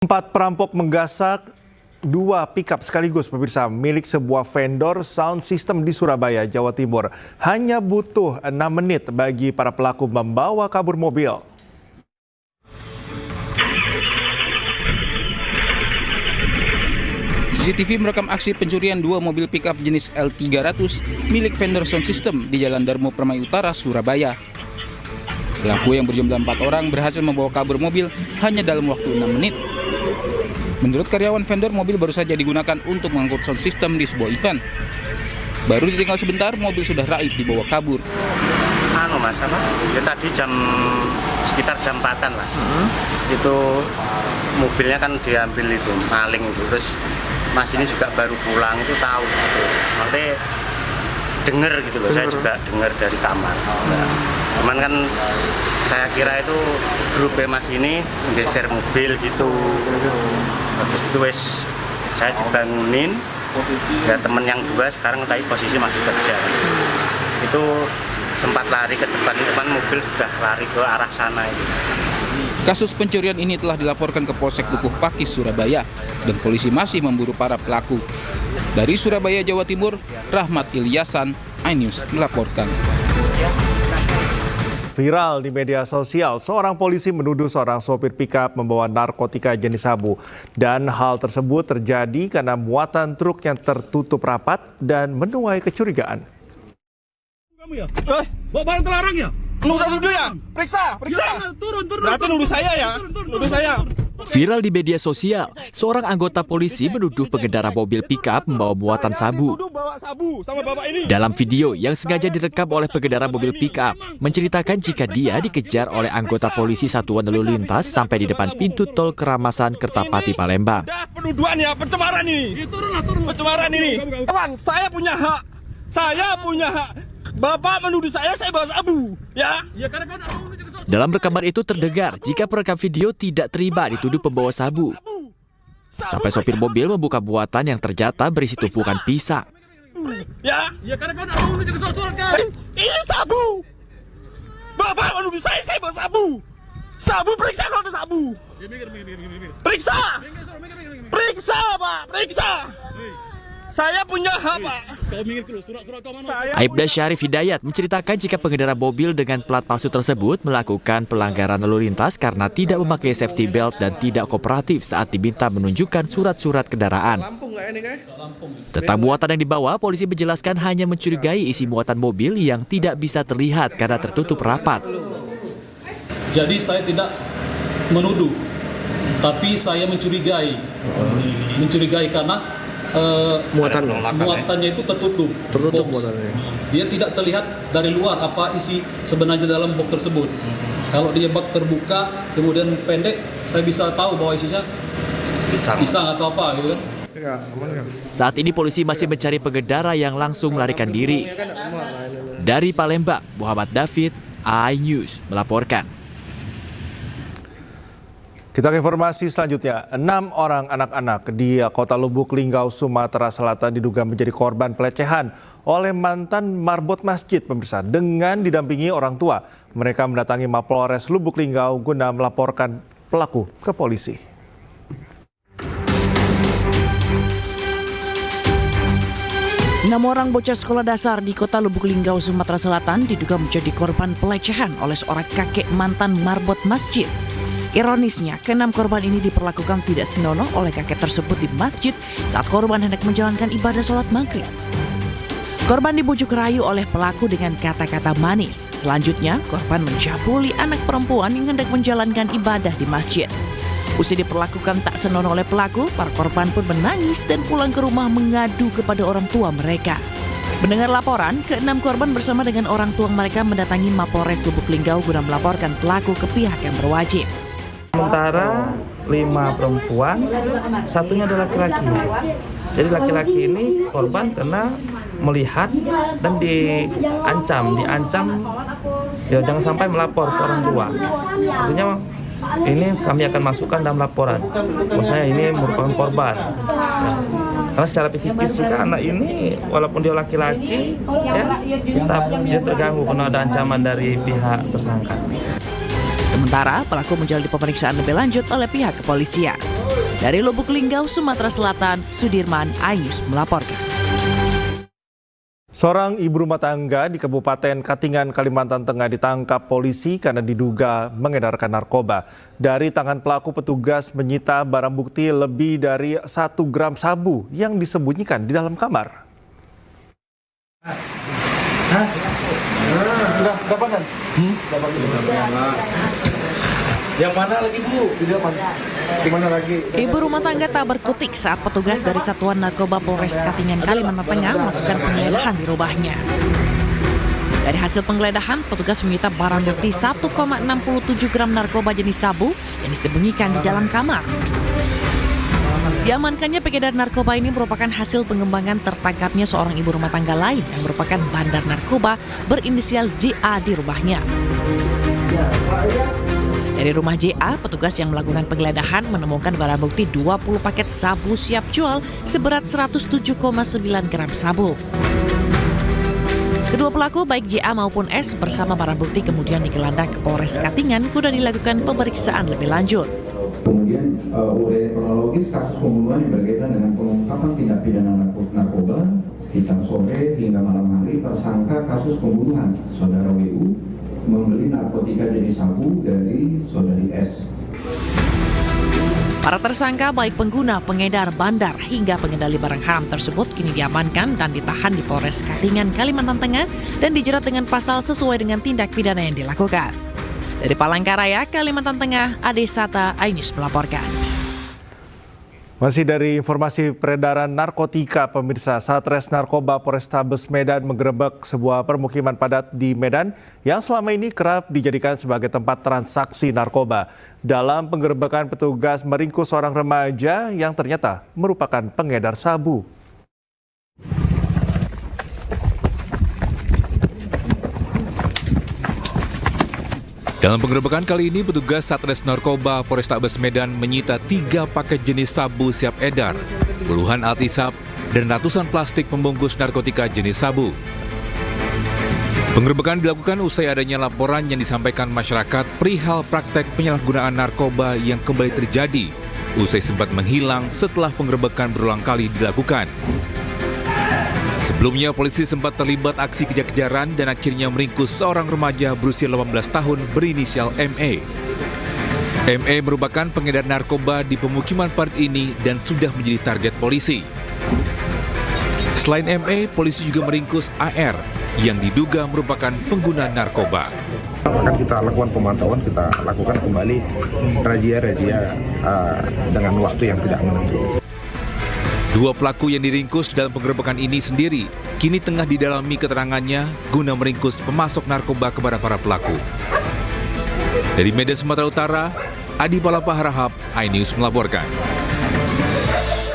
Empat perampok menggasak dua pickup sekaligus pemirsa milik sebuah vendor sound system di Surabaya, Jawa Timur. Hanya butuh 6 menit bagi para pelaku membawa kabur mobil. CCTV merekam aksi pencurian dua mobil pickup jenis L300 milik vendor sound system di Jalan Darmo Permai Utara, Surabaya. Pelaku yang berjumlah 4 orang berhasil membawa kabur mobil hanya dalam waktu 6 menit. Menurut karyawan vendor, mobil baru saja digunakan untuk mengangkut sound system di sebuah event. Baru ditinggal sebentar, mobil sudah raib dibawa kabur. Ya tadi sekitar jam 4-an lah. Itu mobilnya kan diambil itu, maling itu. Terus mas ini juga baru pulang, itu tahu gitu. Nanti dengar gitu loh, saya juga dengar dari kamar. Cuman kan saya kira itu grupnya mas ini menggeser mobil gitu. Terus itu saya dibangunin, ya temen yang dua sekarang tapi posisi masih kerja. Itu sempat lari ke depan, mobil sudah lari ke arah sana itu. Kasus pencurian ini telah dilaporkan ke Polsek Dukuh Pakis, Surabaya, dan polisi masih memburu para pelaku. Dari Surabaya, Jawa Timur, Rahmat Ilyasan, iNews melaporkan. Viral di media sosial, seorang polisi menuduh seorang sopir pickup membawa narkotika jenis sabu. Dan hal tersebut terjadi karena muatan truk yang tertutup rapat dan menuai kecurigaan. Kamu ya? Bawa barang terlarang ya? Nuduh ya? Periksa. Ya, turun. Berarti nuduh saya ya? Nuduh saya. Viral di media sosial, seorang anggota polisi menuduh pengendara mobil pickup membawa muatan sabu. Bawa sabu sama bapak ini. Dalam video yang sengaja direkam oleh pengendara mobil pickup, menceritakan jika dia dikejar oleh anggota polisi Satuan Lalu Lintas sampai di depan pintu tol Keramasan Kertapati, Palembang. Dah penuduhan ya, pencemaran ini. Pencemaran ini. Kawan, saya punya hak. Bapak menuduh saya bawa sabu, ya? Dalam rekaman itu terdengar jika perekam video tidak terima dituduh pembawa sabu. Sampai sopir mobil membuka muatan yang ternyata berisi tumpukan pisang. Ya? Ini sabu. Bapak menuduh saya bawa sabu. Sabu, periksa kalau ada sabu. Periksa, Pak. Periksa. Saya punya hak, Pak. Aibda Syarif Hidayat menceritakan jika pengendara mobil dengan plat palsu tersebut melakukan pelanggaran lalu lintas karena tidak memakai safety belt dan tidak kooperatif saat diminta menunjukkan surat-surat kendaraan. Tentang muatan yang dibawa, polisi menjelaskan hanya mencurigai isi muatan mobil yang tidak bisa terlihat karena tertutup rapat. Jadi saya tidak menuduh, tapi saya mencurigai karena muatannya itu tertutup muatannya. Dia tidak terlihat dari luar apa isi sebenarnya dalam box tersebut. Kalau dia bak terbuka kemudian pendek, saya bisa tahu bahwa isinya pisang atau apa gitu kan. Saat ini polisi masih mencari pengendara yang langsung melarikan diri. Dari Palembang, Muhammad David, iNews melaporkan. Kita ke informasi selanjutnya. 6 orang anak-anak di Kota Lubuk Linggau, Sumatera Selatan diduga menjadi korban pelecehan oleh mantan marbot masjid, pemirsa, dengan didampingi orang tua. Mereka mendatangi Mapolres Lubuk Linggau guna melaporkan pelaku ke polisi. Enam orang bocah sekolah dasar di Kota Lubuk Linggau, Sumatera Selatan diduga menjadi korban pelecehan oleh seorang kakek mantan marbot masjid. Ironisnya, keenam korban ini diperlakukan tidak senonoh oleh kakek tersebut di masjid saat korban hendak menjalankan ibadah sholat maghrib. Korban dibujuk rayu oleh pelaku dengan kata-kata manis. Selanjutnya, korban mencabuli anak perempuan yang hendak menjalankan ibadah di masjid. Usai diperlakukan tak senonoh oleh pelaku, para korban pun menangis dan pulang ke rumah mengadu kepada orang tua mereka. Mendengar laporan, keenam korban bersama dengan orang tua mereka mendatangi Mapolres Lubuk Linggau guna melaporkan pelaku ke pihak yang berwajib. Sementara 5 perempuan, satunya adalah laki-laki. Jadi laki-laki ini korban karena melihat dan diancam ya jangan sampai melapor ke orang tua. Artinya ini kami akan masukkan dalam laporan. Maksudnya ini merupakan korban. Ya. Karena secara psikis juga anak ini walaupun dia laki-laki ya tetap dia terganggu karena ada ancaman dari pihak tersangka. Sementara pelaku menjalani pemeriksaan lebih lanjut oleh pihak kepolisian. Dari Lubuk Linggau, Sumatera Selatan, Sudirman, iNews melaporkan. Seorang ibu rumah tangga di Kabupaten Katingan, Kalimantan Tengah ditangkap polisi karena diduga mengedarkan narkoba. Dari tangan pelaku, petugas menyita barang bukti lebih dari 1 gram sabu yang disembunyikan di dalam kamar. Yang mana lagi Bu? Di mana lagi? Ibu rumah tangga tak berkutik saat petugas dari Satuan Narkoba Polres Katingan, Kalimantan Tengah melakukan penggeledahan di rumahnya. Dari hasil penggeledahan, petugas menyita barang bukti 1,67 gram narkoba jenis sabu yang disembunyikan di dalam kamar. Diamankannya pengedar narkoba ini merupakan hasil pengembangan tertangkapnya seorang ibu rumah tangga lain yang merupakan bandar narkoba berinisial JA di rumahnya. Dari rumah JA, petugas yang melakukan penggeledahan menemukan barang bukti 20 paket sabu siap jual seberat 107,9 gram sabu. Kedua pelaku baik JA maupun S bersama barang bukti kemudian digelandang ke Polres Katingan guna dilakukan pemeriksaan lebih lanjut. Kemudian uraian kronologis kasus pembunuhan yang berkaitan dengan pengungkapan tindak pidana narkoba sekitar sore hingga malam hari tersangka kasus pembunuhan saudara WU membeli narkotika jenis sabu dari saudari S. Para tersangka baik pengguna, pengedar, bandar hingga pengendali barang haram tersebut kini diamankan dan ditahan di Polres Katingan, Kalimantan Tengah dan dijerat dengan pasal sesuai dengan tindak pidana yang dilakukan. Dari Palangkaraya, Kalimantan Tengah, Ade Sata, iNews melaporkan. Masih dari informasi peredaran narkotika, pemirsa, Satres Narkoba Polrestabes Medan menggerebek sebuah permukiman padat di Medan yang selama ini kerap dijadikan sebagai tempat transaksi narkoba. Dalam penggerebekan, petugas meringkus seorang remaja yang ternyata merupakan pengedar sabu. Dalam penggerebekan kali ini, petugas Satres Narkoba Polrestabes Medan menyita 3 paket jenis sabu siap edar, puluhan alat isap, dan ratusan plastik pembungkus narkotika jenis sabu. Penggerebekan dilakukan usai adanya laporan yang disampaikan masyarakat perihal praktek penyalahgunaan narkoba yang kembali terjadi, usai sempat menghilang setelah penggerebekan berulang kali dilakukan. Sebelumnya, polisi sempat terlibat aksi kejar-kejaran dan akhirnya meringkus seorang remaja berusia 18 tahun berinisial ME. ME merupakan pengedar narkoba di pemukiman padat ini dan sudah menjadi target polisi. Selain ME, polisi juga meringkus AR yang diduga merupakan pengguna narkoba. Akan kita lakukan pemantauan, kita lakukan kembali razia-razia dengan waktu yang tidak menentu. 2 pelaku yang diringkus dalam penggerebekan ini sendiri kini tengah didalami keterangannya guna meringkus pemasok narkoba kepada para pelaku. Dari Medan, Sumatera Utara, Adi Palapa Harahap, iNews melaporkan.